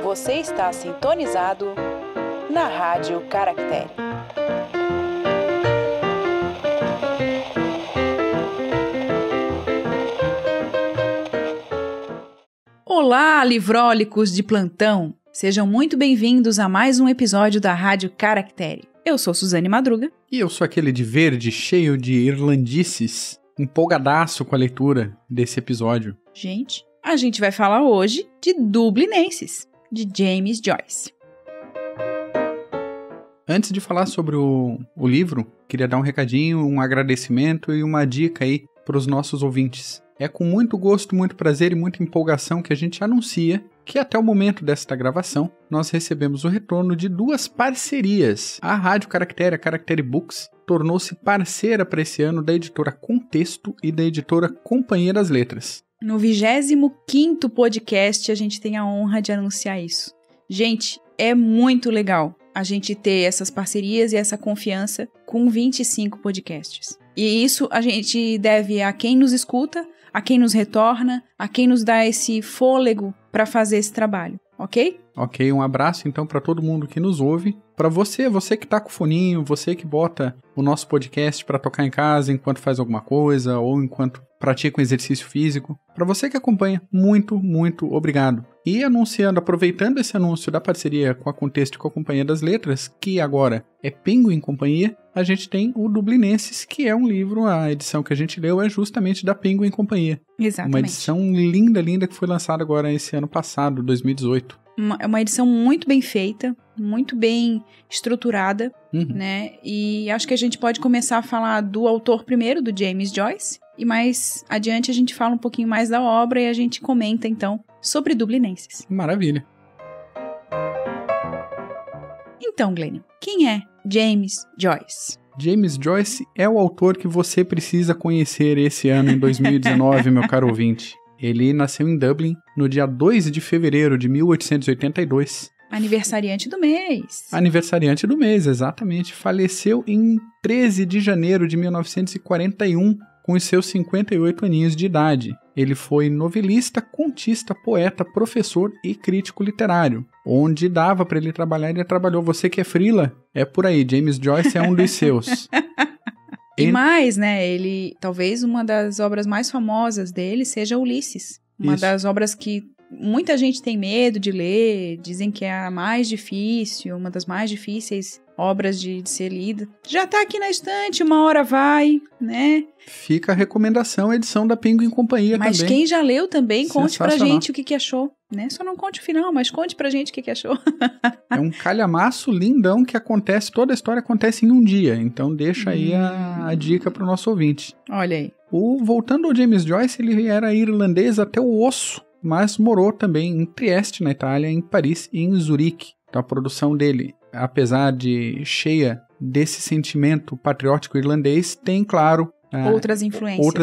Você está sintonizado na Rádio Caractere. Olá, livrólicos de plantão! Sejam muito bem-vindos a mais um episódio da Rádio Caractere. Eu sou Suzane Madruga. E eu sou aquele de verde, cheio de irlandices, empolgadaço com a leitura desse episódio. Gente, a gente vai falar hoje de Dublinenses, de James Joyce. Antes de falar sobre o livro, queria dar um recadinho, um agradecimento e uma dica aí para os nossos ouvintes. É com muito gosto, muito prazer e muita empolgação que a gente anuncia que até o momento desta gravação nós recebemos o retorno de 2 parcerias. A Rádio Caractere, a Caractere Books, tornou-se parceira para esse ano da editora Contexto e da editora Companhia das Letras. No 25º podcast a gente tem a honra de anunciar isso. Gente, é muito legal a gente ter essas parcerias e essa confiança com 25 podcasts. E isso a gente deve a quem nos escuta, a quem nos retorna, a quem nos dá esse fôlego para fazer esse trabalho, ok? Ok, um abraço então para todo mundo que nos ouve. Para você que tá com o foninho, você que bota o nosso podcast para tocar em casa enquanto faz alguma coisa ou enquanto pratica um exercício físico. Para você que acompanha, muito, muito obrigado. E aproveitando esse anúncio da parceria com a Contexto e com a Companhia das Letras, que agora é Penguin Companhia, a gente tem o Dublinenses, que é um livro, a edição que a gente leu é justamente da Penguin Companhia. Exatamente. Uma edição linda, linda, que foi lançada agora esse ano passado, 2018. É uma edição muito bem feita, muito bem estruturada, né? E acho que a gente pode começar a falar do autor primeiro, do James Joyce, e mais adiante a gente fala um pouquinho mais da obra e a gente comenta, então, sobre Dublinenses. Maravilha. Então, Glênio, quem é James Joyce? James Joyce é o autor que você precisa conhecer esse ano, em 2019, meu caro ouvinte. Ele nasceu em Dublin no dia 2 de fevereiro de 1882. Aniversariante do mês. Aniversariante do mês, exatamente. Faleceu em 13 de janeiro de 1941, com os seus 58 aninhos de idade. Ele foi novelista, contista, poeta, professor e crítico literário. Onde dava para ele trabalhar, ele trabalhou. Você que é frila, é por aí. James Joyce é um dos seus. E mais, né, talvez uma das obras mais famosas dele seja Ulisses. Uma das obras que muita gente tem medo de ler, dizem que é a mais difícil, uma das mais difíceis obras de ser lida. Já tá aqui na estante, uma hora vai, né? Fica a recomendação, a edição da Penguin Companhia também. Mas quem já leu também, conte pra gente o que achou, né? Só não conte o final, mas conte pra gente o que achou. É um calhamaço lindão que acontece, toda a história acontece em um dia, então deixa aí a dica pro nosso ouvinte. Olha aí. Voltando ao James Joyce, ele era irlandês até o osso, mas morou também em Trieste, na Itália, em Paris e em Zurique. Então a produção dele, apesar de cheia desse sentimento patriótico irlandês, tem, claro, outras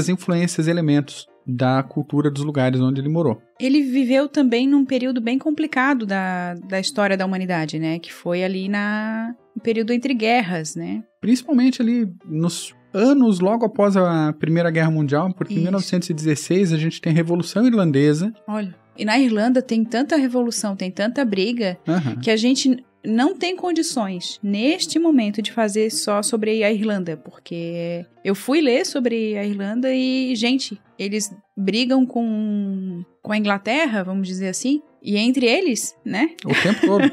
influências, elementos da cultura dos lugares onde ele morou. Ele viveu também num período bem complicado da história da humanidade, né? Que foi ali no período entre guerras, né? Principalmente ali nos anos logo após a Primeira Guerra Mundial, porque em 1916 a gente tem a Revolução Irlandesa. Olha, e na Irlanda tem tanta revolução, tem tanta briga, que a gente não tem condições, neste momento, de fazer só sobre a Irlanda, porque eu fui ler sobre a Irlanda e, gente, eles brigam com a Inglaterra, vamos dizer assim, e entre eles, né? O tempo todo.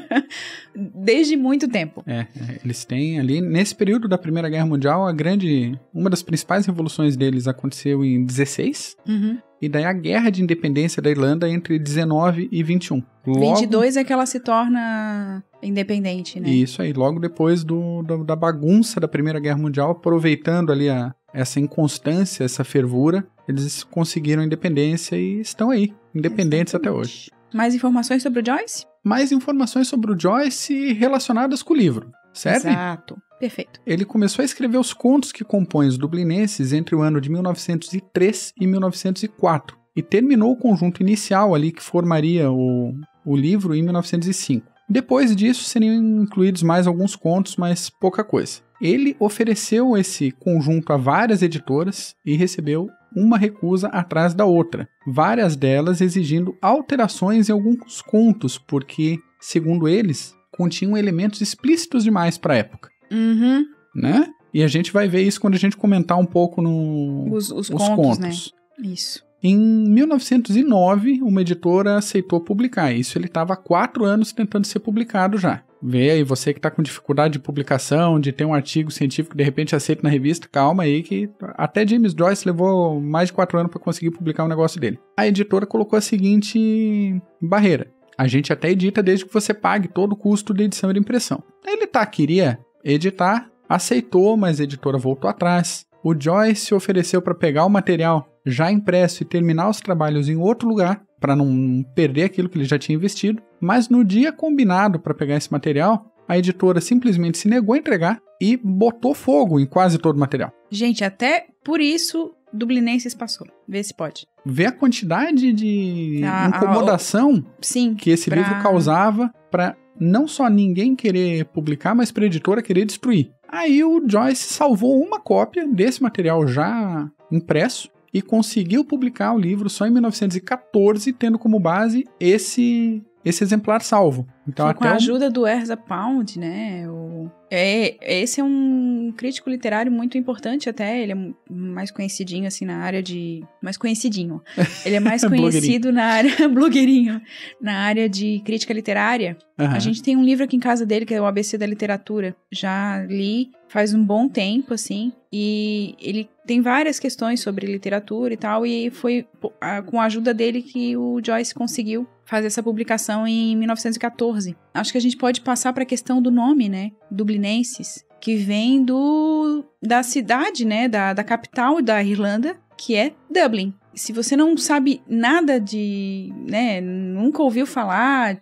Desde muito tempo. Eles têm ali, nesse período da Primeira Guerra Mundial, uma das principais revoluções deles aconteceu em 16, e daí a Guerra de Independência da Irlanda entre 19 e 21. 22 é que ela se torna independente, né? Isso aí, logo depois da bagunça da Primeira Guerra Mundial, aproveitando ali essa inconstância, essa fervura, eles conseguiram a independência e estão aí, independentes até hoje. Mais informações sobre o Joyce? Mais informações sobre o Joyce relacionadas com o livro, certo? Exato, perfeito. Ele começou a escrever os contos que compõem os Dublinenses entre o ano de 1903 e 1904 e terminou o conjunto inicial ali que formaria o livro em 1905. Depois disso seriam incluídos mais alguns contos, mas pouca coisa. ele ofereceu esse conjunto a várias editoras e recebeu uma recusa atrás da outra, várias delas exigindo alterações em alguns contos, porque, segundo eles, continham elementos explícitos demais para a época. Uhum. Né? E a gente vai ver isso quando a gente comentar um pouco os contos. Né? Isso. Em 1909, uma editora aceitou publicar. Isso ele estava há 4 anos tentando ser publicado já. Vê aí, você que está com dificuldade de publicação, de ter um artigo científico de repente aceito na revista, calma aí que até James Joyce levou mais de 4 anos para conseguir publicar um negócio dele. A editora colocou a seguinte barreira: a gente até edita desde que você pague todo o custo de edição e de impressão. Ele queria editar, aceitou, mas a editora voltou atrás. O Joyce ofereceu para pegar o material já impresso e terminar os trabalhos em outro lugar, para não perder aquilo que ele já tinha investido, mas no dia combinado para pegar esse material, a editora simplesmente se negou a entregar e botou fogo em quase todo o material. Gente, até por isso Dublinenses passou. Vê se pode. Vê a quantidade de incomodação que esse livro causava para não só ninguém querer publicar, mas para a editora querer destruir. Aí o Joyce salvou uma cópia desse material já impresso e conseguiu publicar o livro só em 1914, tendo como base esse exemplar salvo. Então, com a ajuda do Ezra Pound, né? Esse é um crítico literário muito importante até, ele é mais conhecidinho assim na área de... Mais conhecidinho. Ele é mais conhecido na área... blogueirinho. Na área de crítica literária. Uhum. A gente tem um livro aqui em casa dele, que é o ABC da Literatura. Já li faz um bom tempo, assim, e ele tem várias questões sobre literatura e tal, e foi com a ajuda dele que o Joyce conseguiu fazer essa publicação em 1914. Acho que a gente pode passar para a questão do nome, né? Dublinenses, que vem da cidade, né? Da capital da Irlanda, que é Dublin. Se você não sabe nada de, né? Nunca ouviu falar,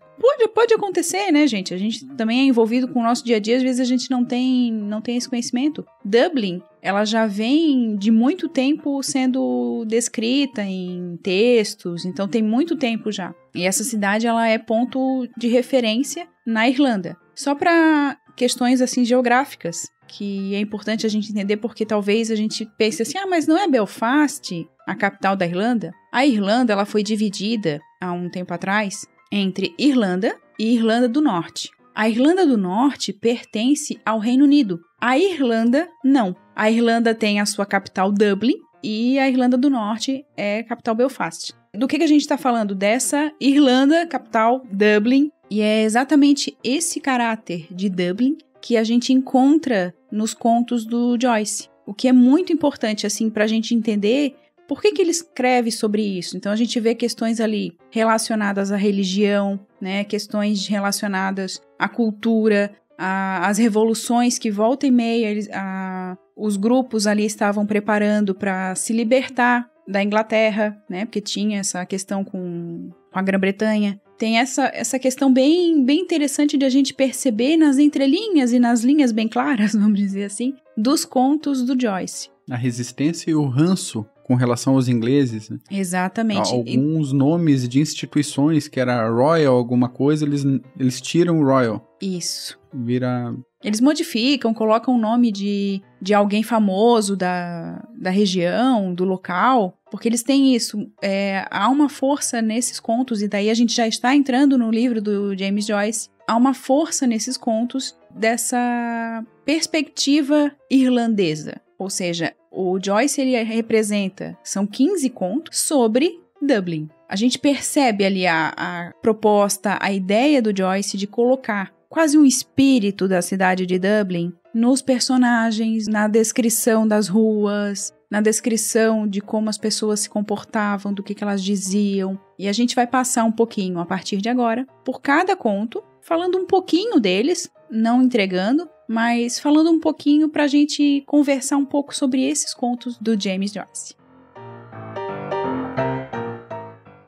pode acontecer, né, gente? A gente também é envolvido com o nosso dia a dia, às vezes a gente não tem esse conhecimento. Dublin, ela já vem de muito tempo sendo descrita em textos, então tem muito tempo já. E essa cidade, ela é ponto de referência na Irlanda. Só para questões, assim, geográficas, que é importante a gente entender, porque talvez a gente pense assim, mas não é Belfast a capital da Irlanda? A Irlanda, ela foi dividida há um tempo atrás entre Irlanda e Irlanda do Norte. A Irlanda do Norte pertence ao Reino Unido. A Irlanda, não. A Irlanda tem a sua capital Dublin e a Irlanda do Norte é a capital Belfast. Do que a gente está falando? Dessa Irlanda, capital Dublin, e é exatamente esse caráter de Dublin que a gente encontra nos contos do Joyce. O que é muito importante, assim, para a gente entender por que ele escreve sobre isso. Então, a gente vê questões ali relacionadas à religião, né? Questões relacionadas à cultura, às revoluções que volta e meia os grupos ali estavam preparando para se libertar da Inglaterra, né? Porque tinha essa questão com a Grã-Bretanha. Tem essa questão bem interessante de a gente perceber nas entrelinhas e nas linhas bem claras, vamos dizer assim, dos contos do Joyce. A resistência e o ranço com relação aos ingleses. Né? Exatamente. Alguns nomes de instituições, que era Royal alguma coisa, eles tiram o Royal. Isso. Vira... Eles modificam, colocam o nome de alguém famoso da região, do local, porque eles têm isso. Há uma força nesses contos, e daí a gente já está entrando no livro do James Joyce, há uma força nesses contos dessa perspectiva irlandesa. Ou seja, o Joyce, ele representa, são 15 contos sobre Dublin. A gente percebe ali a proposta, a ideia do Joyce de colocar quase um espírito da cidade de Dublin nos personagens, na descrição das ruas, na descrição de como as pessoas se comportavam, do que elas diziam. E a gente vai passar um pouquinho, a partir de agora, por cada conto, falando um pouquinho deles, não entregando, mas falando um pouquinho para a gente conversar um pouco sobre esses contos do James Joyce.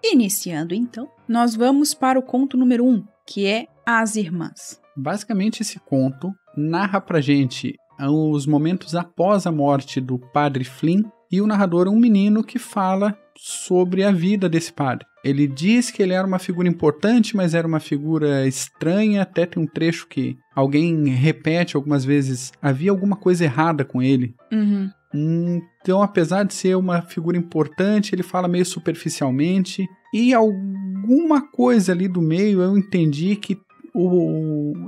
Iniciando, então, nós vamos para o conto número 1, que é As Irmãs. Basicamente, esse conto narra pra gente os momentos após a morte do padre Flynn, e o narrador é um menino que fala sobre a vida desse padre. Ele diz que ele era uma figura importante, mas era uma figura estranha. Até tem um trecho que alguém repete algumas vezes, havia alguma coisa errada com ele. Uhum. Então, apesar de ser uma figura importante, ele fala meio superficialmente. E alguma coisa ali do meio eu entendi que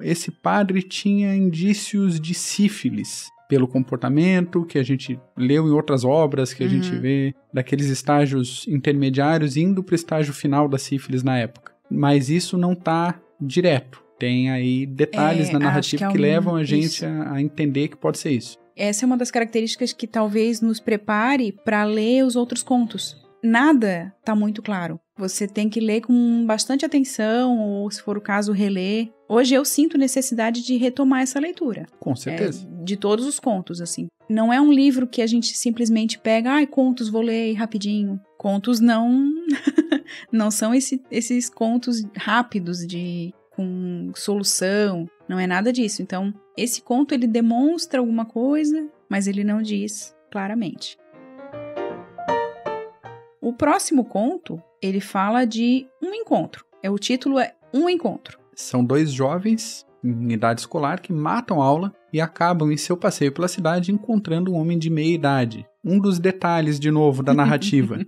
esse padre tinha indícios de sífilis. Pelo comportamento que a gente leu em outras obras, que a gente vê daqueles estágios intermediários indo para o estágio final da sífilis na época. Mas isso não está direto. Tem aí detalhes na narrativa que levam a gente a entender que pode ser isso. Essa é uma das características que talvez nos prepare para ler os outros contos. Nada está muito claro. Você tem que ler com bastante atenção, ou se for o caso, reler. Hoje eu sinto necessidade de retomar essa leitura. Com certeza. De todos os contos, assim. Não é um livro que a gente simplesmente pega, contos, vou ler rapidinho. Contos não são esses contos rápidos com solução. Não é nada disso. Então, esse conto, ele demonstra alguma coisa, mas ele não diz claramente. O próximo conto, ele fala de um encontro. O título é Um Encontro. São 2 jovens em idade escolar que matam aula e acabam em seu passeio pela cidade encontrando um homem de meia idade. Um dos detalhes, de novo, da narrativa.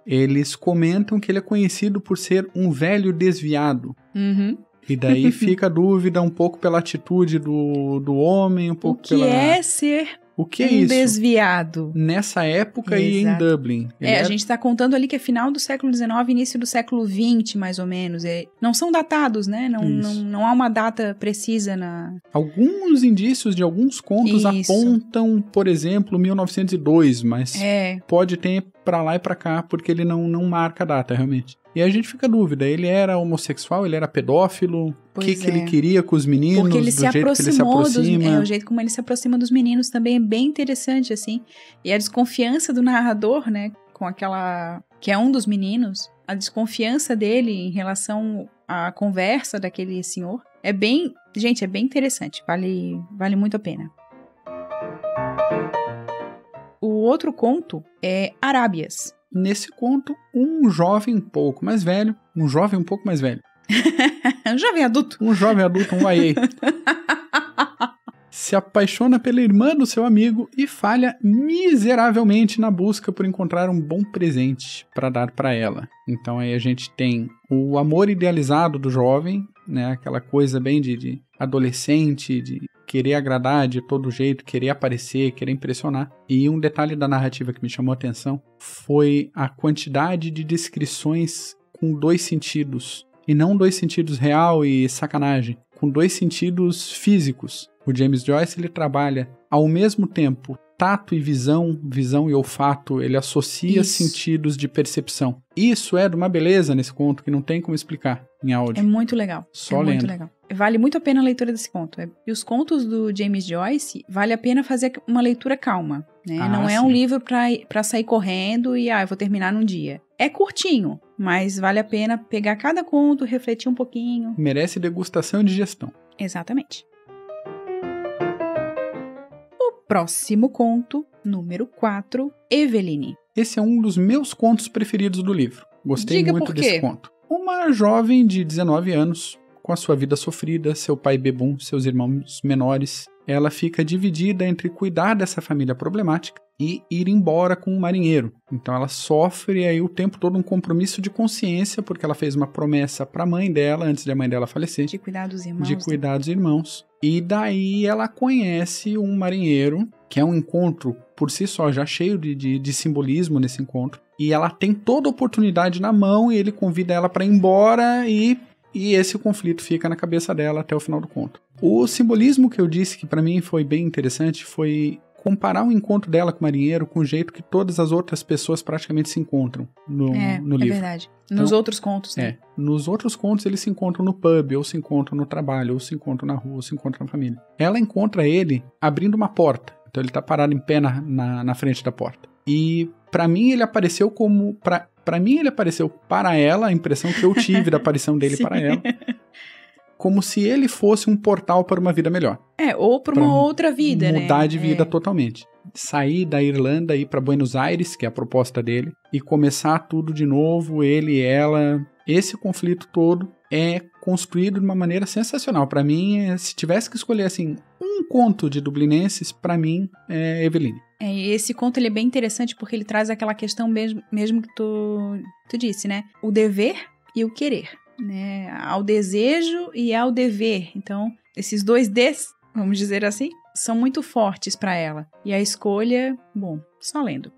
Eles comentam que ele é conhecido por ser um velho desviado. Uhum. E daí fica a dúvida um pouco pela atitude do homem, um pouco pela... O que é isso? Desviado. Nessa época. Exato. E em Dublin. A gente está contando ali que é final do século XIX, início do século XX, mais ou menos. Não são datados, né? Não há uma data precisa na... Alguns indícios de alguns contos apontam, por exemplo, 1902, mas pode ter para lá e para cá, porque ele não marca a data, realmente. E aí a gente fica a dúvida, ele era homossexual, ele era pedófilo, o que ele queria com os meninos, porque ele do jeito que ele se aproxima. O jeito como ele se aproxima dos meninos também é bem interessante, assim. E a desconfiança do narrador, né, com aquela... que é um dos meninos, a desconfiança dele em relação à conversa daquele senhor, é bem... Gente, é bem interessante, vale muito a pena. O outro conto é Arábias. Nesse conto, um jovem um pouco mais velho. Um jovem adulto, um YA. Se apaixona pela irmã do seu amigo e falha miseravelmente na busca por encontrar um bom presente para dar para ela. Então aí a gente tem o amor idealizado do jovem, né? Aquela coisa bem de adolescente, de querer agradar de todo jeito, querer aparecer, querer impressionar. E um detalhe da narrativa que me chamou a atenção foi a quantidade de descrições com 2 sentidos. E não 2 sentidos real e sacanagem, com 2 sentidos físicos. O James Joyce, ele trabalha ao mesmo tempo tato e visão e olfato, ele associa sentidos de percepção. Isso é de uma beleza nesse conto que não tem como explicar em áudio. É muito legal. Só lendo. Muito legal. Vale muito a pena a leitura desse conto. E os contos do James Joyce, vale a pena fazer uma leitura calma. Né? Não é um livro pra sair correndo e eu vou terminar num dia. É curtinho, mas vale a pena pegar cada conto, refletir um pouquinho. Merece degustação e digestão. Exatamente. Próximo conto, número 4, Eveline. Esse é um dos meus contos preferidos do livro. Gostei muito desse conto. Uma jovem de 19 anos, com a sua vida sofrida, seu pai bebum, seus irmãos menores, ela fica dividida entre cuidar dessa família problemática e ir embora com um marinheiro. Então ela sofre aí o tempo todo um compromisso de consciência, porque ela fez uma promessa para a mãe dela, antes de a mãe dela falecer. De cuidar dos irmãos. De cuidar dos irmãos. E daí ela conhece um marinheiro, que é um encontro por si só, já cheio de simbolismo nesse encontro. E ela tem toda a oportunidade na mão e ele convida ela para ir embora e esse conflito fica na cabeça dela até o final do conto. O simbolismo que eu disse que para mim foi bem interessante foi comparar o encontro dela com o marinheiro com o jeito que todas as outras pessoas praticamente se encontram no livro. É verdade. Nos outros contos, né? Nos outros contos eles se encontram no pub, ou se encontram no trabalho, ou se encontram na rua, ou se encontram na família. Ela encontra ele abrindo uma porta. Então ele tá parado em pé na frente da porta. E pra mim ele apareceu como... Pra mim ele apareceu para ela, a impressão que eu tive da aparição dele para ela, como se ele fosse um portal para uma vida melhor. Ou para uma outra vida, né? Mudar de vida totalmente. sair da Irlanda e ir para Buenos Aires, que é a proposta dele, e começar tudo de novo, ele e ela. Esse conflito todo é construído de uma maneira sensacional. Para mim, se tivesse que escolher assim um conto de Dublinenses, para mim é Eveline. Esse conto ele é bem interessante porque ele traz aquela questão mesmo que tu disse, né? O dever e o querer, né? Ao desejo e ao dever. Então, esses dois Ds, vamos dizer assim, são muito fortes para ela. E a escolha, bom, só lendo.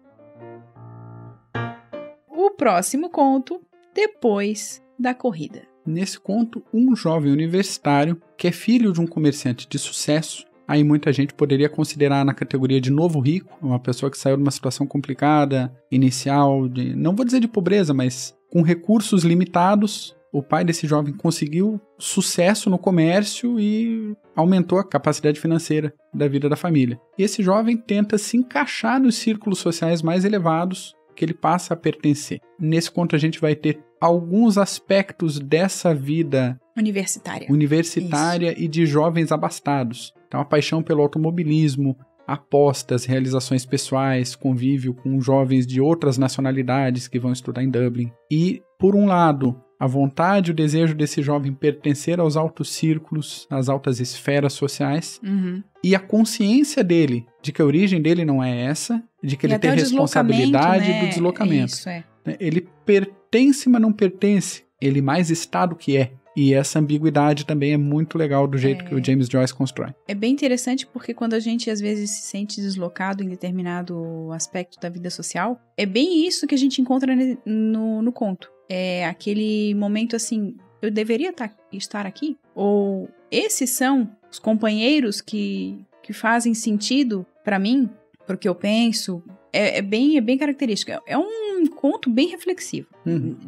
O próximo conto, Depois da Corrida. Nesse conto, um jovem universitário que é filho de um comerciante de sucesso, aí muita gente poderia considerar na categoria de novo rico, uma pessoa que saiu de uma situação complicada, inicial, não vou dizer de pobreza, mas com recursos limitados. O pai desse jovem conseguiu sucesso no comércio e aumentou a capacidade financeira da vida da família. E esse jovem tenta se encaixar nos círculos sociais mais elevados que ele passa a pertencer. Nesse conto a gente vai ter alguns aspectos dessa vida universitária e de jovens abastados. Então a paixão pelo automobilismo, apostas, realizações pessoais, convívio com jovens de outras nacionalidades que vão estudar em Dublin. E, por um lado, a vontade, o desejo desse jovem pertencer aos altos círculos, às altas esferas sociais, e a consciência dele de que a origem dele não é essa, de que ele tem responsabilidade, né? Do deslocamento. Isso, é. Ele pertence, mas não pertence. Ele mais está do que é. E essa ambiguidade também é muito legal do jeito que o James Joyce constrói. É bem interessante porque quando a gente às vezes se sente deslocado em determinado aspecto da vida social, é bem isso que a gente encontra no conto. É aquele momento assim, eu deveria estar aqui? Ou esses são os companheiros que fazem sentido para mim, para o que eu penso? É bem característico. É um conto bem reflexivo,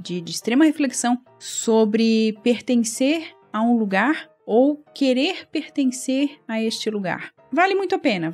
de extrema reflexão sobre pertencer a um lugar ou querer pertencer a este lugar. Vale muito a pena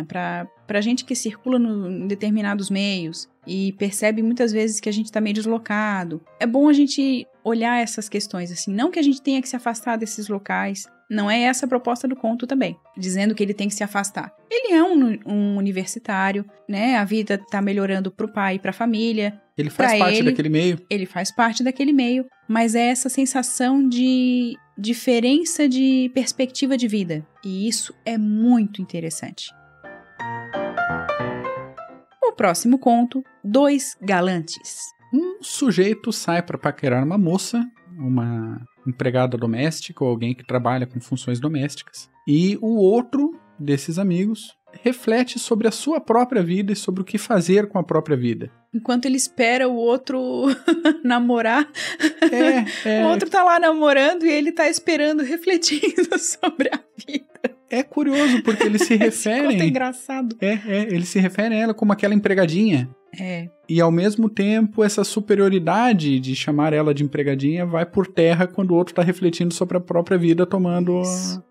pra gente que circula em determinados meios e percebe muitas vezes que a gente tá meio deslocado. É bom a gente olhar essas questões, assim, não que a gente tenha que se afastar desses locais. Não é essa a proposta do conto também, dizendo que ele tem que se afastar. Ele é um universitário, né? A vida tá melhorando pro pai e pra família. Ele faz parte daquele meio. Ele faz parte daquele meio, mas é essa sensação de diferença de perspectiva de vida. E isso é muito interessante. O próximo conto, Dois Galantes. Um sujeito sai para paquerar uma moça, uma empregada doméstica ou alguém que trabalha com funções domésticas. E o outro desses amigos reflete sobre a sua própria vida e sobre o que fazer com a própria vida. Enquanto ele espera o outro namorar, o outro tá lá namorando e ele tá esperando, refletindo sobre a vida. É curioso, porque eles se referem... Esse conto é engraçado. Eles se referem a ela como aquela empregadinha. E ao mesmo tempo, essa superioridade de chamar ela de empregadinha vai por terra quando o outro tá refletindo sobre a própria vida, tomando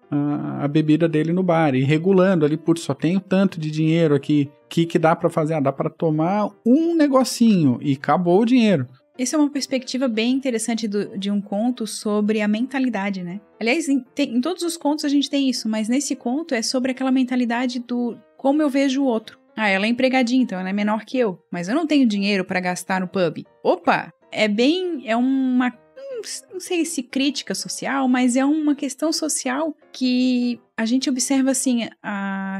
a bebida dele no bar e regulando ali, putz, só tenho tanto de dinheiro aqui, que dá pra fazer? Dá pra tomar um negocinho e acabou o dinheiro. Essa é uma perspectiva bem interessante de um conto sobre a mentalidade, né? Aliás, em todos os contos a gente tem isso, mas nesse conto é sobre aquela mentalidade do como eu vejo o outro. Ah, ela é empregadinha, então ela é menor que eu, mas eu não tenho dinheiro pra gastar no pub. Opa! É uma... Não sei se crítica social, mas é uma questão social que a gente observa assim,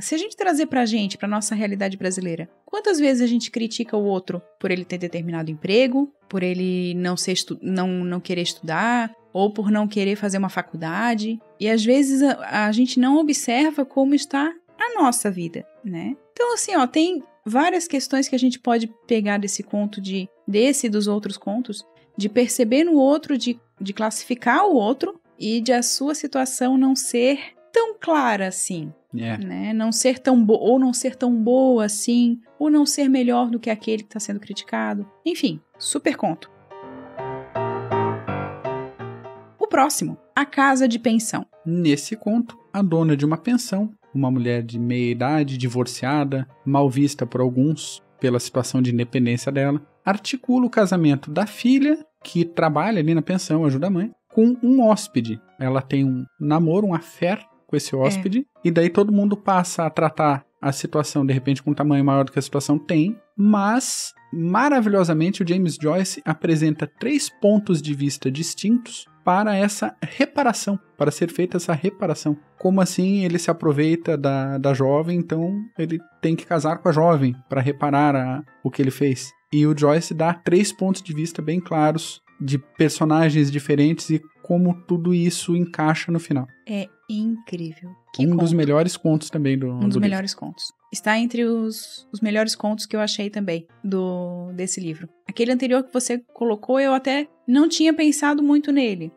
se a gente trazer pra nossa realidade brasileira, quantas vezes a gente critica o outro por ele ter determinado emprego, por ele não querer estudar, ou por não querer fazer uma faculdade, e às vezes a gente não observa como está a nossa vida, né? Então assim, tem várias questões que a gente pode pegar desse conto, desse e dos outros contos, de perceber no outro, de classificar o outro e de a sua situação não ser tão clara assim, né? Não ser tão ou não ser tão boa assim, ou não ser melhor do que aquele que está sendo criticado. Enfim, super conto. O próximo, A Casa de Pensão. Nesse conto, a dona de uma pensão, uma mulher de meia idade, divorciada, mal vista por alguns pela situação de independência dela, articula o casamento da filha, que trabalha ali na pensão, ajuda a mãe, com um hóspede. Ela tem um namoro, um affair com esse hóspede, e daí todo mundo passa a tratar a situação, de repente, com um tamanho maior do que a situação tem, mas, maravilhosamente, o James Joyce apresenta 3 pontos de vista distintos para essa reparação, para ser feita essa reparação. Como assim ele se aproveita da jovem, então ele tem que casar com a jovem para reparar o que ele fez. E o Joyce dá 3 pontos de vista bem claros de personagens diferentes e como tudo isso encaixa no final. É incrível. Dos melhores contos também do Um dos livro. melhores contos. Está entre os melhores contos que eu achei também desse livro. Aquele anterior que você colocou, eu até não tinha pensado muito nele.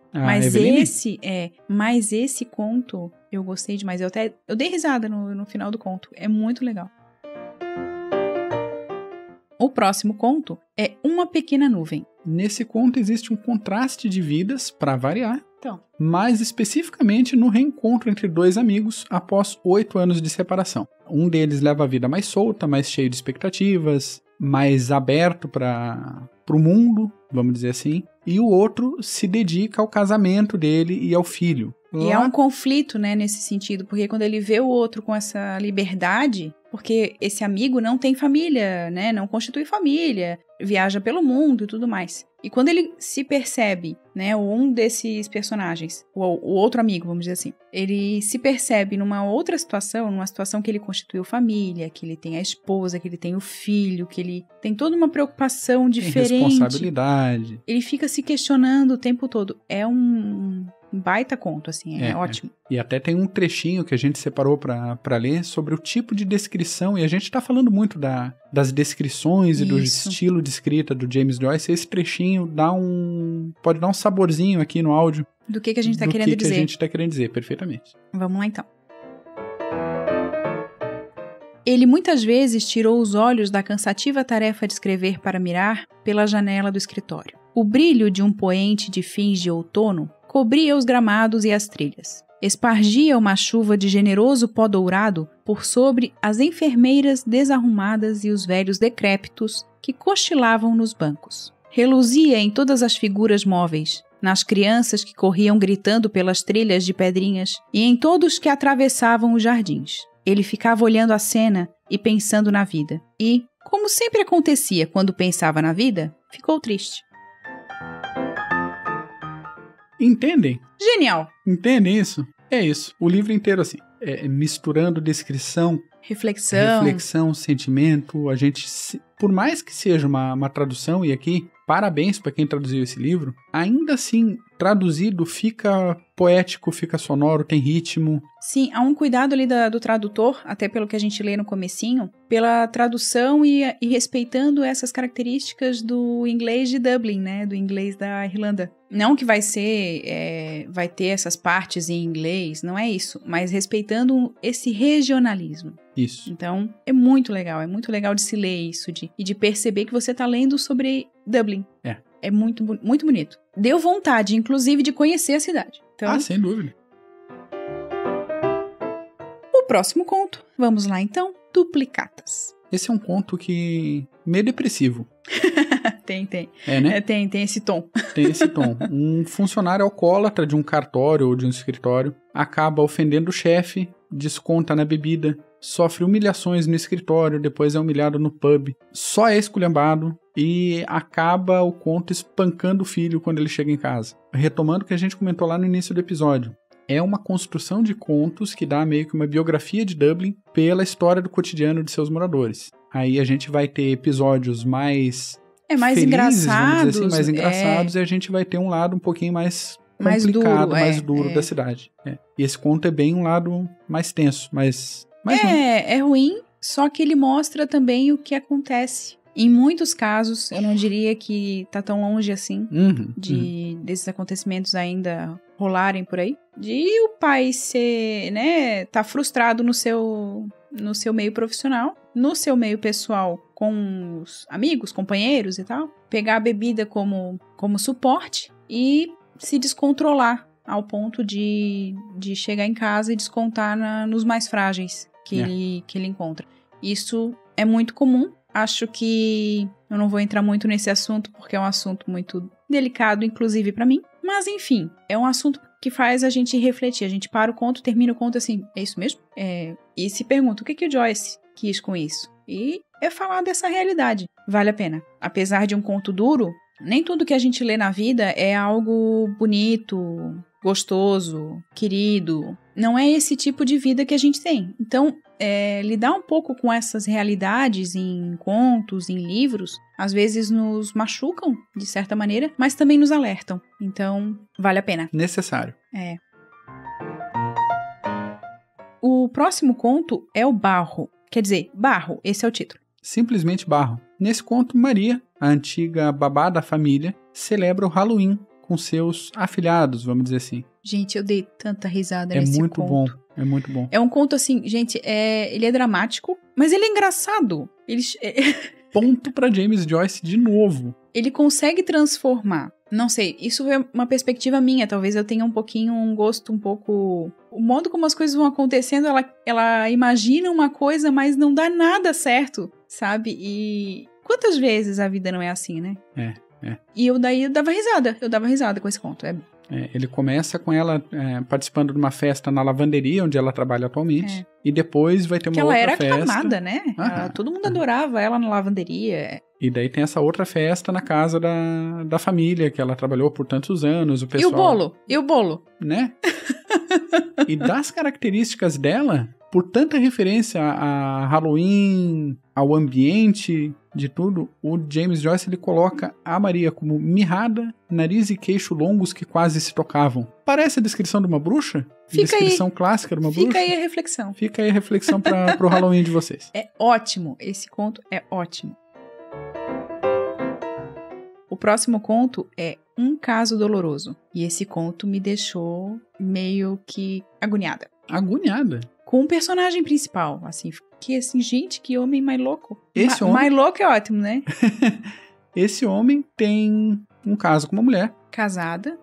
Mas esse conto eu gostei demais. Eu dei risada no final do conto. É muito legal. O próximo conto é Uma Pequena Nuvem. Nesse conto existe um contraste de vidas, para variar, Então, mas especificamente no reencontro entre 2 amigos após 8 anos de separação. Um deles leva a vida mais solta, mais cheio de expectativas, mais aberto para o mundo, vamos dizer assim, e o outro se dedica ao casamento dele e ao filho. E é um conflito, né, nesse sentido, porque quando ele vê o outro com essa liberdade, porque esse amigo não tem família, né, não constitui família, viaja pelo mundo e tudo mais. E quando ele se percebe, né, um desses personagens, o outro amigo, vamos dizer assim, ele se percebe numa outra situação, numa situação que ele constituiu família, que ele tem a esposa, que ele tem o filho, que ele tem toda uma preocupação diferente. Tem responsabilidade. Ele fica se questionando o tempo todo. É um baita conto, assim, é ótimo. E até tem um trechinho que a gente separou para ler sobre o tipo de descrição, e a gente tá falando muito das descrições e do estilo de escrita do James Joyce. Esse trechinho pode dar um saborzinho aqui no áudio. Do que a gente tá querendo dizer. Do que a gente tá querendo dizer, perfeitamente. Vamos lá, então. Ele muitas vezes tirou os olhos da cansativa tarefa de escrever para mirar pela janela do escritório. O brilho de um poente de fins de outono cobria os gramados e as trilhas. Espargia uma chuva de generoso pó dourado por sobre as enfermeiras desarrumadas e os velhos decrépitos que cochilavam nos bancos. Reluzia em todas as figuras móveis, nas crianças que corriam gritando pelas trilhas de pedrinhas e em todos que atravessavam os jardins. Ele ficava olhando a cena e pensando na vida. E, como sempre acontecia quando pensava na vida, ficou triste. Entendem? Genial! Entendem isso? É isso. O livro inteiro, assim, misturando descrição, reflexão, sentimento. A gente, por mais que seja uma tradução, e aqui, parabéns para quem traduziu esse livro, ainda assim, traduzido fica poético, fica sonoro, tem ritmo. Sim, há um cuidado ali do tradutor, até pelo que a gente lê no comecinho, pela tradução e respeitando essas características do inglês de Dublin, né, do inglês da Irlanda. Não que vai ter essas partes em inglês, não é isso, mas respeitando esse regionalismo. Isso. Então, é muito legal de se ler isso e de perceber que você está lendo sobre Dublin. É muito, muito bonito. Deu vontade, inclusive, de conhecer a cidade. Então, sem dúvida. O próximo conto, vamos lá então, Duplicatas. Esse é um conto que meio depressivo. Tem. É, né? Tem esse tom. Tem esse tom. Um funcionário alcoólatra de um cartório ou de um escritório acaba ofendendo o chefe, desconta na bebida, sofre humilhações no escritório, depois é humilhado no pub, só é esculhambado e acaba o conto espancando o filho quando ele chega em casa. Retomando o que a gente comentou lá no início do episódio. É uma construção de contos que dá meio que uma biografia de Dublin pela história do cotidiano de seus moradores. Aí a gente vai ter episódios mais felizes, engraçados, vamos dizer assim, mais engraçados, e a gente vai ter um lado um pouquinho mais complicado, mais duro da cidade. E esse conto é bem um lado mais tenso, mais ruim. É ruim, só que ele mostra também o que acontece. Em muitos casos, eu não diria que tá tão longe assim desses acontecimentos ainda rolarem por aí. De o pai ser, né, tá frustrado no seu meio profissional, no seu meio pessoal com os amigos, companheiros e tal, pegar a bebida como suporte e se descontrolar ao ponto de chegar em casa e descontar nos mais frágeis que ele encontra. Isso é muito comum. Acho que eu não vou entrar muito nesse assunto porque é um assunto muito delicado, inclusive pra mim. Mas enfim, é um assunto que faz a gente refletir. A gente para o conto, termina o conto assim, é isso mesmo? e se pergunta o que o Joyce quis com isso. E é falar dessa realidade. Vale a pena. Apesar de um conto duro, nem tudo que a gente lê na vida é algo bonito, gostoso, querido. Não é esse tipo de vida que a gente tem. Então, lidar um pouco com essas realidades em contos, em livros, às vezes nos machucam, de certa maneira, mas também nos alertam. Então, vale a pena. Necessário. O próximo conto é o Barro. Quer dizer, Barro, esse é o título. Simplesmente Barro. Nesse conto, Maria, a antiga babá da família, celebra o Halloween com seus afilhados, vamos dizer assim. Gente, eu dei tanta risada nesse conto. É muito bom. É um conto assim, gente, ele é dramático, mas ele é engraçado. Ponto pra James Joyce de novo. Ele consegue transformar. Não sei, isso é uma perspectiva minha. Talvez eu tenha um gosto um pouco... O modo como as coisas vão acontecendo, ela imagina uma coisa, mas não dá nada certo, sabe? E quantas vezes a vida não é assim, né? E eu dava risada com esse conto. Ele começa com ela participando de uma festa na lavanderia, onde ela trabalha atualmente. E depois vai ter uma outra festa. Ela era aclamada, né? Todo mundo adorava ela na lavanderia. E daí tem essa outra festa na casa da família, que ela trabalhou por tantos anos. O pessoal, E o bolo? Né? E das características dela, por tanta referência a Halloween, ao ambiente, de tudo, o James Joyce ele coloca a Maria como mirrada, nariz e queixo longos que quase se tocavam. Parece a descrição de uma bruxa? Descrição clássica de uma bruxa? Fica aí a reflexão. Fica aí a reflexão para o Halloween de vocês. É ótimo, esse conto é ótimo. O próximo conto é Um Caso Doloroso. E esse conto me deixou meio que agoniada. Agoniada? Com o personagem principal, assim, que assim, gente, que homem mais louco. Esse homem... Mais louco é ótimo, né? Esse homem tem um caso com uma mulher. Casada.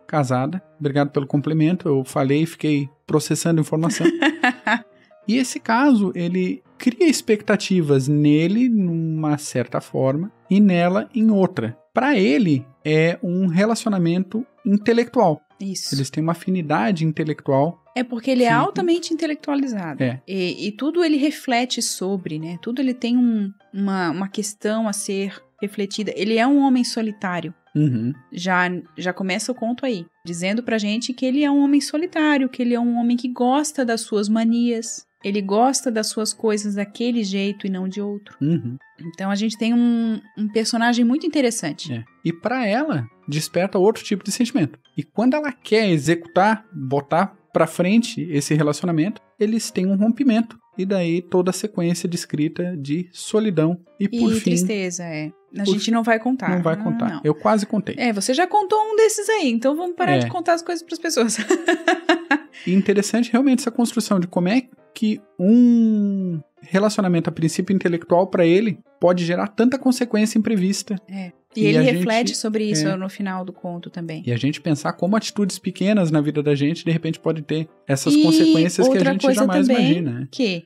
Obrigado pelo complemento. Eu falei e fiquei processando a informação. E esse caso, ele cria expectativas nele, numa certa forma, e nela em outra. Para ele, é um relacionamento intelectual. Isso. Eles têm uma afinidade intelectual. É porque ele é altamente intelectualizado. E tudo ele reflete sobre, né? Tudo ele tem uma questão a ser refletida. Ele é um homem solitário. Uhum. Já começa o conto aí, dizendo pra gente que ele é um homem solitário, que ele é um homem que gosta das suas manias, ele gosta das suas coisas daquele jeito e não de outro. Uhum. Então a gente tem um personagem muito interessante. E pra ela, desperta outro tipo de sentimento. E quando ela quer executar, botar pra frente esse relacionamento, eles têm um rompimento. E daí toda a sequência descrita de solidão e por fim... tristeza, A gente não vai contar. Não vai contar. Não. Eu quase contei. Você já contou um desses aí, então vamos parar de contar as coisas pras pessoas. E interessante realmente essa construção de como é que um relacionamento a princípio intelectual para ele pode gerar tanta consequência imprevista. E ele reflete sobre isso no final do conto também. E a gente pensar como atitudes pequenas na vida da gente, de repente, pode ter essas consequências que a gente jamais imagina. Que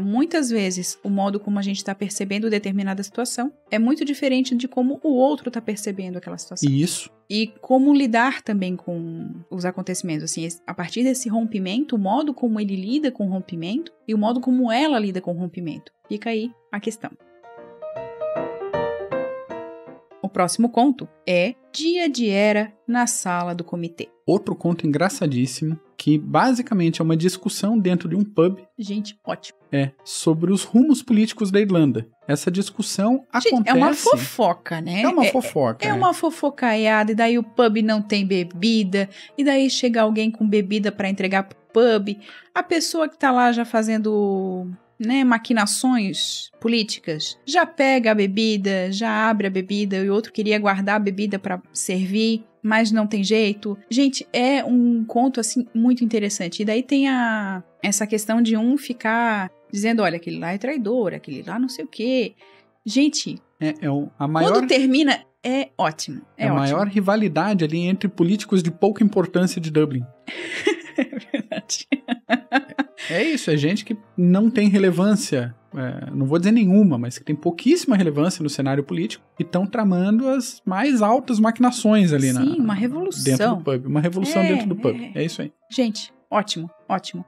muitas vezes o modo como a gente está percebendo determinada situação é muito diferente de como o outro está percebendo aquela situação. Isso. E como lidar também com os acontecimentos. Assim, a partir desse rompimento, o modo como ele lida com o rompimento e o modo como ela lida com o rompimento. Fica aí a questão. O próximo conto é Dia de Era na Sala do Comitê. Outro conto engraçadíssimo, que basicamente é uma discussão dentro de um pub. Gente, ótimo. Sobre os rumos políticos da Irlanda. Essa discussão acontece... É uma fofoca, né? É uma fofoca. É uma fofocaiada, e daí o pub não tem bebida, e daí chega alguém com bebida para entregar pro pub. A pessoa que tá lá já fazendo... maquinações políticas, já pega a bebida, já abre a bebida, e o outro queria guardar a bebida para servir, mas não tem jeito. Gente, é um conto assim muito interessante. E daí tem essa questão de um ficar dizendo, olha, aquele lá é traidor, aquele lá não sei o quê. Gente, a maior... quando termina, é ótimo. É a maior rivalidade ali entre políticos de pouca importância de Dublin. É verdade. É isso, é gente que não tem relevância, não vou dizer nenhuma, mas que tem pouquíssima relevância no cenário político e estão tramando as mais altas maquinações ali. Sim, uma revolução. Dentro do pub, uma revolução dentro do pub, é isso aí. Gente, ótimo, ótimo.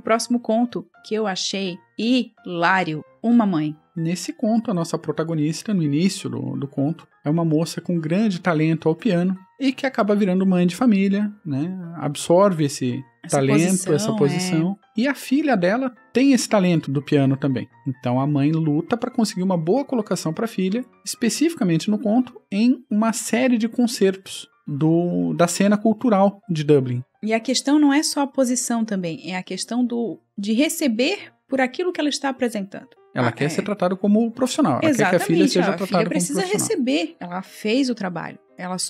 próximo conto, que eu achei hilário. Uma mãe. Nesse conto, a nossa protagonista, no início do conto, é uma moça com grande talento ao piano e que acaba virando mãe de família, né? Absorve esse talento, essa posição. E a filha dela tem esse talento do piano também. Então a mãe luta para conseguir uma boa colocação para a filha, especificamente no conto, em uma série de concertos da cena cultural de Dublin. E a questão não é só a posição também, é a questão de receber por aquilo que ela está apresentando. Ela quer ser tratada como profissional. Ela quer que a filha seja tratada como profissional. A filha precisa receber. Ela fez o trabalho.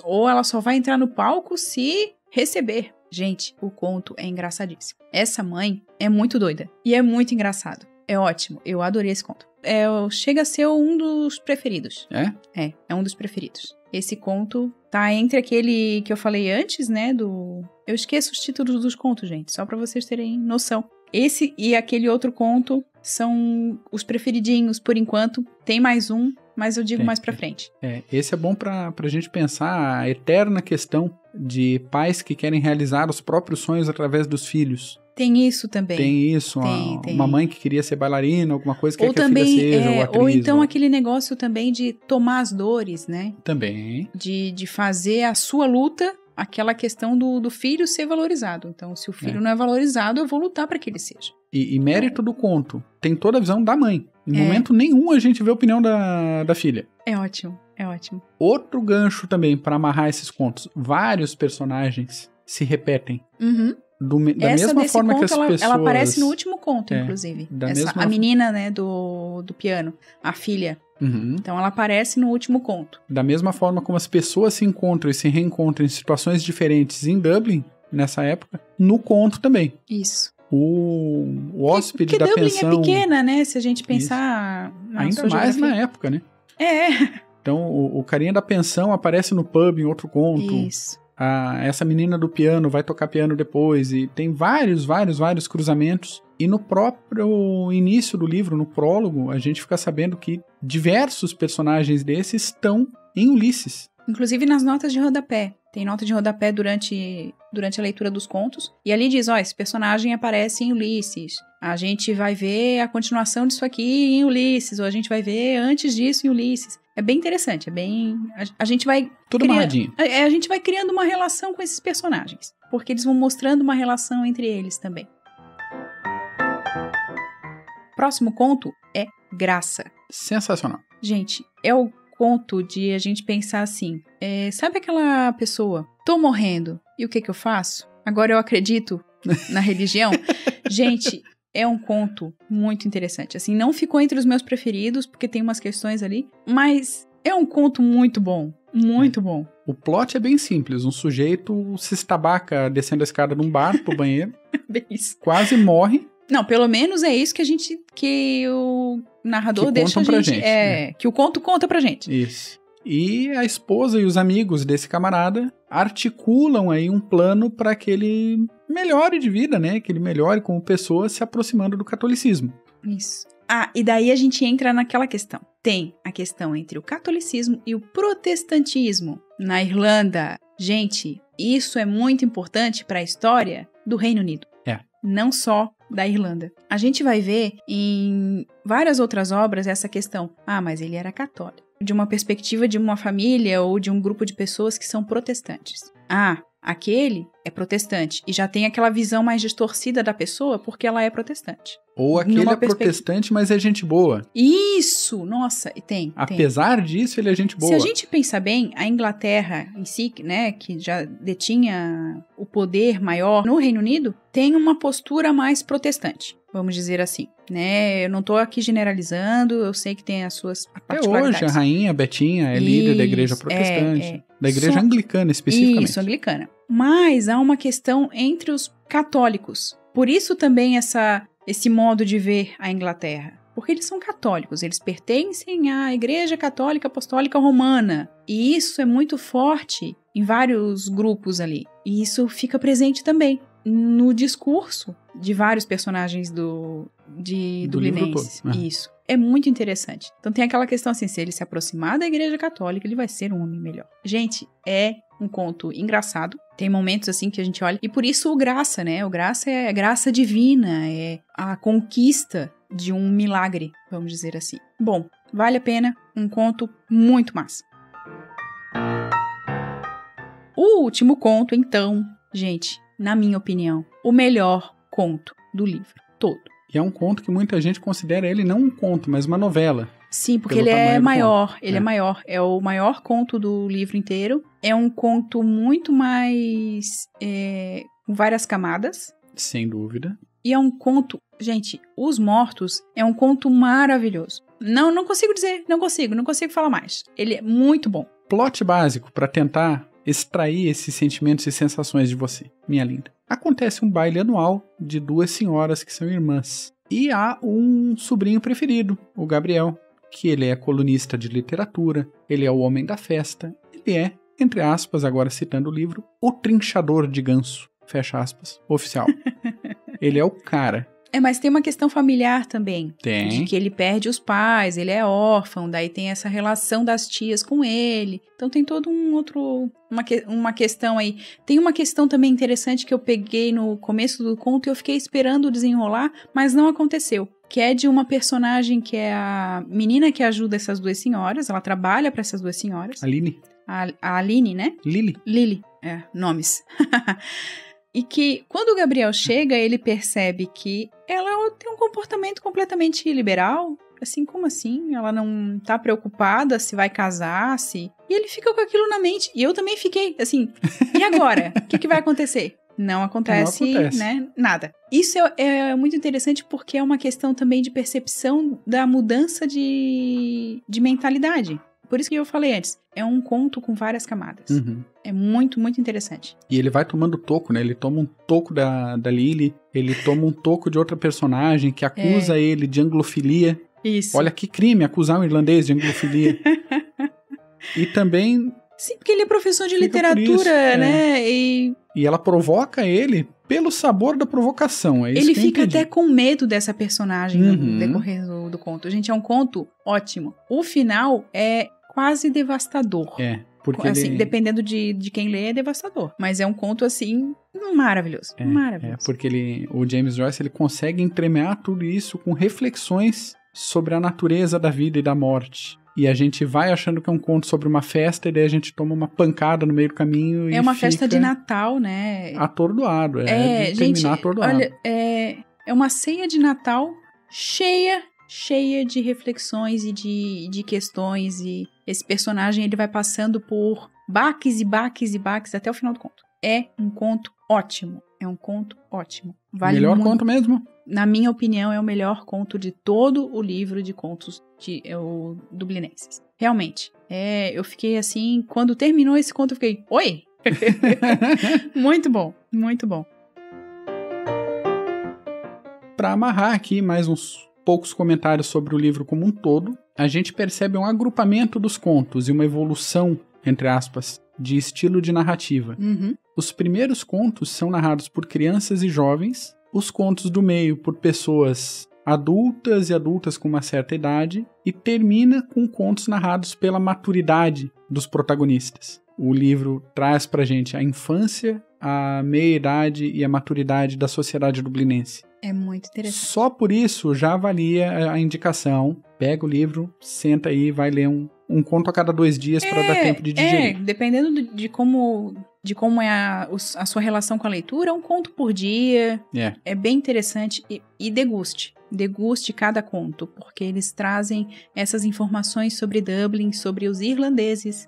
Ou ela só vai entrar no palco se receber. Gente, o conto é engraçadíssimo. Essa mãe é muito doida. E é muito engraçado. É ótimo. Eu adorei esse conto. Chega a ser um dos preferidos. É? É um dos preferidos. Esse conto tá entre aquele que eu falei antes, né? Eu esqueço os títulos dos contos, gente. Só pra vocês terem noção. Esse e aquele outro conto são os preferidinhos, por enquanto. Tem mais um, mas eu digo mais pra frente. Esse é bom pra gente pensar a eterna questão de pais que querem realizar os próprios sonhos através dos filhos. Tem isso também. Tem isso, uma mãe que queria ser bailarina, alguma coisa que quer que a filha seja, ou atriz. Ou então aquele negócio também de tomar as dores, né? Também. De fazer a sua luta, aquela questão do filho ser valorizado. Então, se o filho não é valorizado, eu vou lutar para que ele seja. E mérito do conto, tem toda a visão da mãe. Em momento nenhum a gente vê a opinião da filha. É ótimo, é ótimo. Outro gancho também para amarrar esses contos. Vários personagens se repetem. Uhum. Da mesma forma que as pessoas... Ela aparece no último conto, inclusive. A menina, né, do piano, a filha. Uhum. Então ela aparece no último conto. Da mesma forma como as pessoas se encontram e se reencontram em situações diferentes em Dublin, nessa época, no conto também. Isso. O hóspede da Dublin pensão... Dublin é pequena, né? Se a gente pensar... Ainda mais na época, né? Então, o carinha da pensão aparece no pub em outro conto. Isso. Essa menina do piano vai tocar piano depois. E tem vários cruzamentos. E no próprio início do livro, no prólogo, a gente fica sabendo que diversos personagens desses estão em Ulisses. Inclusive nas notas de rodapé. Tem nota de rodapé durante a leitura dos contos. E ali diz, esse personagem aparece em Ulisses. A gente vai ver a continuação disso aqui em Ulisses. Ou a gente vai ver antes disso em Ulisses. É bem interessante, a gente vai... Tudo amarradinho. A gente vai criando uma relação com esses personagens. Porque eles vão mostrando uma relação entre eles também. Próximo conto é Graça. Sensacional. Gente, é o conto de a gente pensar assim, sabe aquela pessoa, tô morrendo, e o que eu faço? Agora eu acredito na religião? Gente, é um conto muito interessante. Assim, não ficou entre os meus preferidos, porque tem umas questões ali, mas é um conto muito bom, muito bom. O plot é bem simples, um sujeito se estabaca descendo a escada num bar pro banheiro, Bem isso. quase morre. Não, pelo menos é isso que o narrador deixa a gente... que o conto conta pra gente. Isso. E a esposa e os amigos desse camarada articulam aí um plano para que ele melhore de vida, né? Que ele melhore como pessoa se aproximando do catolicismo. Isso. E daí a gente entra naquela questão. Tem a questão entre o catolicismo e o protestantismo na Irlanda. Gente, isso é muito importante para a história do Reino Unido. Não só da Irlanda. A gente vai ver em várias outras obras essa questão. Mas ele era católico. De uma perspectiva de uma família ou de um grupo de pessoas que são protestantes. Aquele é protestante e já tem aquela visão mais distorcida da pessoa porque ela é protestante. Ou aquele é protestante, mas é gente boa. Isso! Nossa, tem. Apesar disso, ele é gente boa. Se a gente pensar bem, a Inglaterra em si, né, que já detinha o poder maior no Reino Unido, tem uma postura mais protestante, vamos dizer assim, né? Eu não tô aqui generalizando, eu sei que tem as suas particularidades. Até hoje, a rainha Betinha é líder da igreja protestante, da igreja anglicana especificamente. Isso, anglicana. Mas há uma questão entre os católicos. Por isso também esse modo de ver a Inglaterra. Porque eles são católicos, eles pertencem à Igreja Católica Apostólica Romana. E isso é muito forte em vários grupos ali. E isso fica presente também no discurso de vários personagens do Dublinenses. Isso. É muito interessante. Então tem aquela questão assim, se ele se aproximar da Igreja Católica, ele vai ser um homem melhor. Gente, é um conto engraçado. Tem momentos assim que a gente olha. E por isso o Graça, né? O Graça é a graça divina, é a conquista de um milagre, vamos dizer assim. Bom, vale a pena, um conto muito massa. O último conto, então, gente, na minha opinião, o melhor conto do livro todo. E é um conto que muita gente considera ele não um conto, mas uma novela. Sim, porque ele é maior, ele é maior. É o maior conto do livro inteiro. É um conto muito mais... com várias camadas. Sem dúvida. E é um conto... Gente, Os Mortos é um conto maravilhoso. Não consigo dizer, não consigo falar mais. Ele é muito bom. Plot básico para tentar extrair esses sentimentos e sensações de você, minha linda. Acontece um baile anual de 2 senhoras que são irmãs. E há um sobrinho preferido, o Gabriel, que ele é colunista de literatura, ele é o homem da festa, ele é, entre aspas, agora citando o livro, o trinchador de ganso, fecha aspas, oficial. Ele é o cara. Mas tem uma questão familiar também. Tem. De que ele perde os pais, ele é órfão, daí tem essa relação das tias com ele. Então tem todo um outro... Uma questão aí. Tem uma questão também interessante que eu peguei no começo do conto e eu fiquei esperando desenrolar, mas não aconteceu. Que é de uma personagem que é a menina que ajuda essas 2 senhoras. Ela trabalha para essas 2 senhoras. Aline. A Aline, né? Lily. Nomes. E que, quando o Gabriel chega, ele percebe que ela tem um comportamento completamente liberal. Assim, como assim? Ela não tá preocupada se vai casar, se... E ele fica com aquilo na mente. E eu também fiquei, assim, e agora? O que vai acontecer? Não acontece, né? Nada. Isso é muito interessante porque é uma questão também de percepção da mudança de mentalidade. Por isso que eu falei antes, é um conto com várias camadas. Uhum. É muito, muito interessante. E ele vai tomando toco, né? Ele toma um toco da Lily, ele toma um toco de outra personagem que acusa ele de anglofilia. Isso. Olha que crime, acusar um irlandês de anglofilia. E também... Sim, porque ele é professor de literatura, né? E ela provoca ele pelo sabor da provocação. É isso ele que fica até com medo dessa personagem no decorrer do conto. Gente, é um conto ótimo. O final é quase devastador. Porque assim, dependendo de quem lê, é devastador. Mas é um conto, assim, maravilhoso. Maravilhoso. Porque o James Joyce, ele consegue entremear tudo isso com reflexões sobre a natureza da vida e da morte. E a gente vai achando que é um conto sobre uma festa, e daí a gente toma uma pancada no meio do caminho e uma festa de Natal, né? Atordoado. De terminar atordoado. Olha, é uma ceia de Natal cheia de reflexões e de questões. E esse personagem, ele vai passando por baques e baques e baques até o final do conto. É um conto ótimo. É um conto ótimo. Vale melhor muito. Conto mesmo? Na minha opinião, é o melhor conto de todo o livro de contos dublinenses. Realmente. Eu fiquei assim, quando terminou esse conto, eu fiquei, oi! Muito bom, muito bom. Para amarrar aqui mais uns poucos comentários sobre o livro como um todo, a gente percebe um agrupamento dos contos e uma evolução, entre aspas, de estilo de narrativa. Uhum. Os primeiros contos são narrados por crianças e jovens, os contos do meio por pessoas adultas e adultas com uma certa idade, e termina com contos narrados pela maturidade dos protagonistas. O livro traz pra gente a infância, a meia-idade e a maturidade da sociedade dublinense. É muito interessante. Só por isso já avalia a indicação. Pega o livro, senta aí e vai ler um conto a cada 2 dias para dar tempo de digerir. Dependendo de como é a sua relação com a leitura, um conto por dia. É bem interessante. E deguste. Deguste cada conto, porque eles trazem essas informações sobre Dublin, sobre os irlandeses,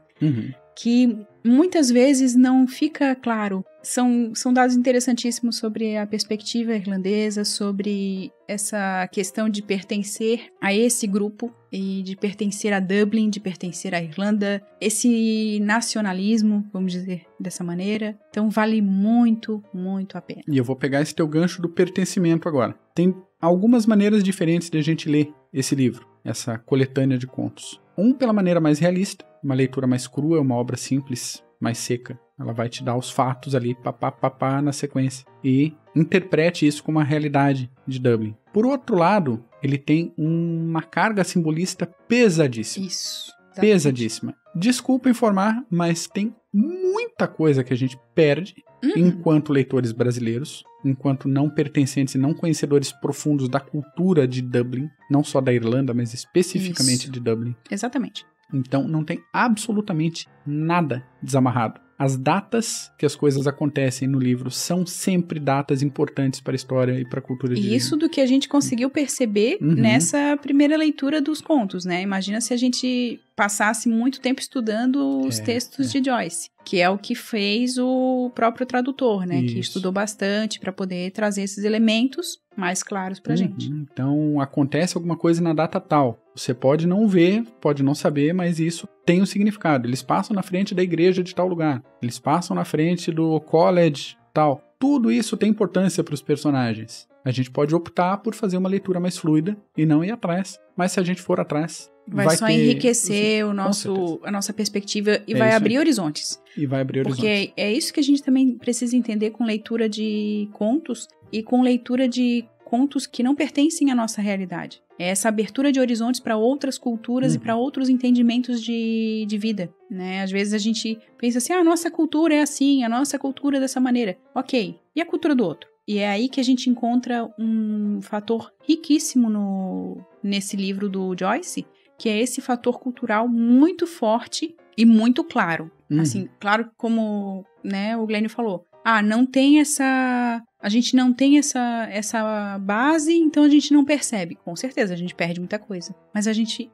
que muitas vezes não fica claro. São dados interessantíssimos sobre a perspectiva irlandesa, sobre essa questão de pertencer a esse grupo e de pertencer a Dublin, de pertencer à Irlanda, esse nacionalismo, vamos dizer dessa maneira. Então vale muito, muito a pena. E eu vou pegar esse teu gancho do pertencimento agora. Tem algumas maneiras diferentes de a gente ler esse livro, essa coletânea de contos. Pela maneira mais realista, uma leitura mais crua, uma obra simples, mais seca. Ela vai te dar os fatos ali, papá, na sequência. E interprete isso como a realidade de Dublin. Por outro lado, ele tem uma carga simbolista pesadíssima. Isso. pesadíssima. Desculpa informar, mas tem muita coisa que a gente perde enquanto leitores brasileiros, enquanto não pertencentes e não conhecedores profundos da cultura de Dublin, não só da Irlanda, mas especificamente de Dublin. Exatamente. Então não tem absolutamente nada desamarrado. As datas que as coisas acontecem no livro são sempre datas importantes para a história e para a cultura de Dublin. Isso do que a gente conseguiu perceber nessa primeira leitura dos contos, né? Imagina se a gente passasse muito tempo estudando os textos de Joyce, que é o que fez o próprio tradutor, né? Isso. Que estudou bastante para poder trazer esses elementos mais claros pra gente. Então, acontece alguma coisa na data tal. Você pode não ver, pode não saber, mas isso tem um significado. Eles passam na frente da igreja de tal lugar. Eles passam na frente do college tal. Tudo isso tem importância para os personagens. A gente pode optar por fazer uma leitura mais fluida e não ir atrás. Mas se a gente for atrás, vai só enriquecer a nossa perspectiva e vai abrir horizontes. E vai abrir horizontes. Porque é isso que a gente também precisa entender com leitura de contos e com leitura de contos que não pertencem à nossa realidade. É essa abertura de horizontes para outras culturas e para outros entendimentos de vida, né? Às vezes a gente pensa assim, a nossa cultura é assim, a nossa cultura é dessa maneira. Ok, e a cultura do outro? E é aí que a gente encontra um fator riquíssimo nesse livro do Joyce, que é esse fator cultural muito forte e muito claro. Assim, claro como, né, o Glênio falou. Não tem essa... A gente não tem essa base, então a gente não percebe. Com certeza, a gente perde muita coisa. Mas a gente...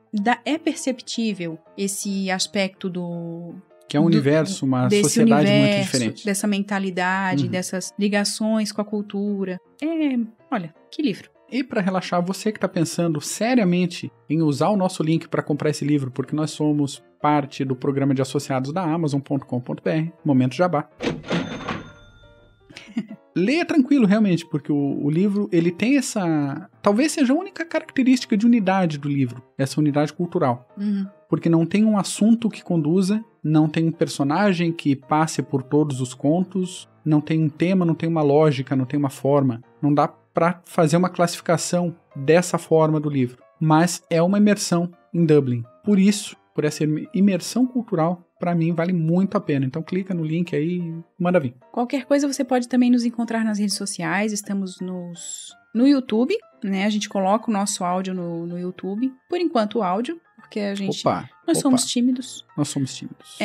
É perceptível esse aspecto do... Que é um universo, uma sociedade muito diferente. Dessa mentalidade, dessas ligações com a cultura. Olha, que livro. E para relaxar, você que está pensando seriamente em usar o nosso link para comprar esse livro, porque nós somos parte do programa de associados da Amazon.com.br, Momento Jabá. Leia tranquilo, realmente, porque o livro, ele tem essa... Talvez seja a única característica de unidade do livro, essa unidade cultural. Porque não tem um assunto que conduza, não tem um personagem que passe por todos os contos, não tem um tema, não tem uma lógica, não tem uma forma. Não dá para fazer uma classificação dessa forma do livro. Mas é uma imersão em Dublin. Por isso, por essa imersão cultural, para mim vale muito a pena. Então clica no link aí e manda vir. Qualquer coisa você pode também nos encontrar nas redes sociais. Estamos no YouTube, né? A gente coloca o nosso áudio no YouTube. Por enquanto o áudio, porque a gente... Nós somos tímidos. Nós somos tímidos.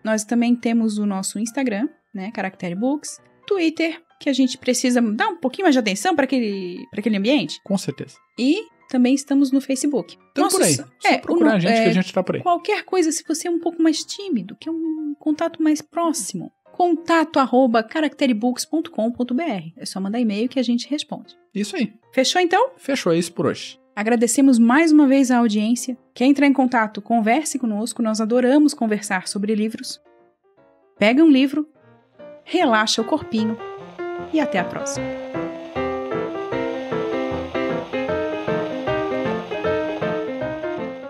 Nós também temos o nosso Instagram, né? Caractere Books. Twitter, que a gente precisa dar um pouquinho mais de atenção para aquele ambiente. Com certeza. E também estamos no Facebook. Estamos por aí. Só procurar a gente que a gente tá por aí. Qualquer coisa, se você é um pouco mais tímido, que é um contato mais próximo, contato@caracterebooks.com.br. É só mandar e-mail que a gente responde. Isso aí. Fechou então? Fechou, é isso por hoje. Agradecemos mais uma vez a audiência. Quer entrar em contato? Converse conosco. Nós adoramos conversar sobre livros. Pega um livro, relaxa o corpinho e até a próxima.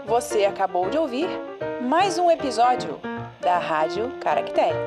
Você acabou de ouvir mais um episódio da Rádio Caractere.